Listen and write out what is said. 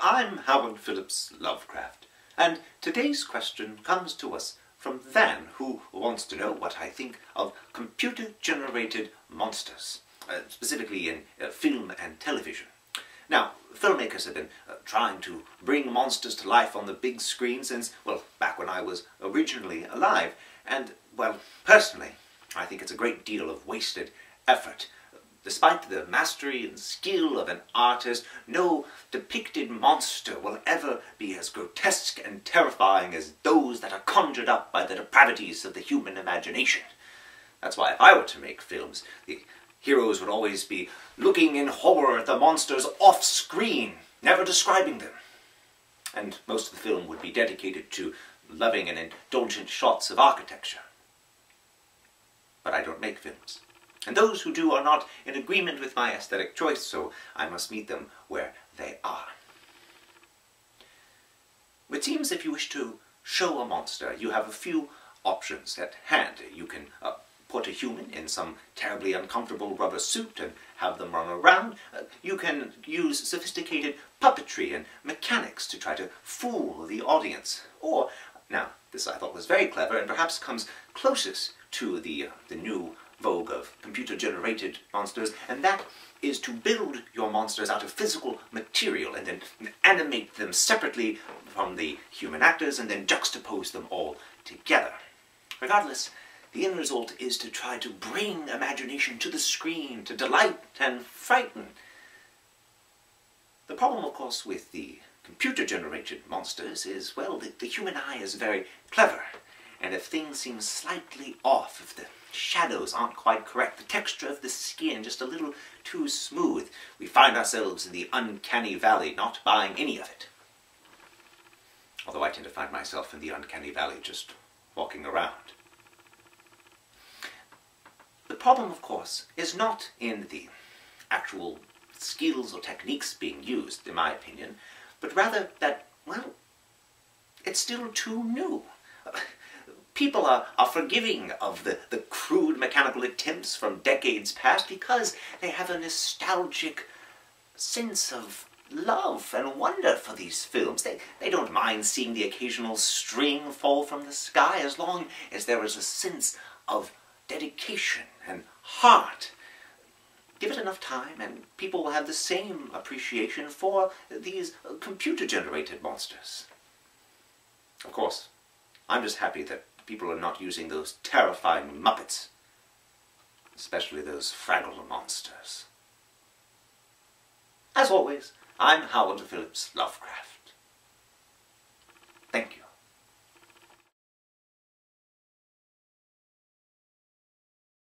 I'm Howard Phillips Lovecraft, and today's question comes to us from Van, who wants to know what I think of computer-generated monsters, specifically in film and television. Now, filmmakers have been trying to bring monsters to life on the big screen since, well, back when I was originally alive, and, well, personally, I think it's a great deal of wasted effort. Despite the mastery and skill of an artist, no depicted monster will ever be as grotesque and terrifying as those that are conjured up by the depravities of the human imagination. That's why if I were to make films, the heroes would always be looking in horror at the monsters off-screen, never describing them. And most of the film would be dedicated to loving and indulgent shots of architecture. But I don't make films. And those who do are not in agreement with my aesthetic choice, so I must meet them where they are. It seems if you wish to show a monster, you have a few options at hand. You can put a human in some terribly uncomfortable rubber suit and have them run around. You can use sophisticated puppetry and mechanics to try to fool the audience. Or, now, this I thought was very clever and perhaps comes closest to the new vogue of computer-generated monsters, and that is to build your monsters out of physical material and then animate them separately from the human actors and then juxtapose them all together. Regardless, the end result is to try to bring imagination to the screen, to delight and frighten. The problem, of course, with the computer-generated monsters is, well, the human eye is very clever, and if things seem slightly off, if the shadows aren't quite correct, the texture of the skin just a little too smooth, we find ourselves in the uncanny valley, not buying any of it. Although I tend to find myself in the uncanny valley just walking around. The problem, of course, is not in the actual skills or techniques being used, in my opinion, but rather that, well, it's still too new. People are forgiving of the crude mechanical attempts from decades past because they have a nostalgic sense of love and wonder for these films. They don't mind seeing the occasional string fall from the sky as long as there is a sense of dedication and heart. Give it enough time and people will have the same appreciation for these computer-generated monsters. Of course, I'm just happy that people are not using those terrifying Muppets, especially those Fraggle monsters. As always, I'm Howard Phillips Lovecraft.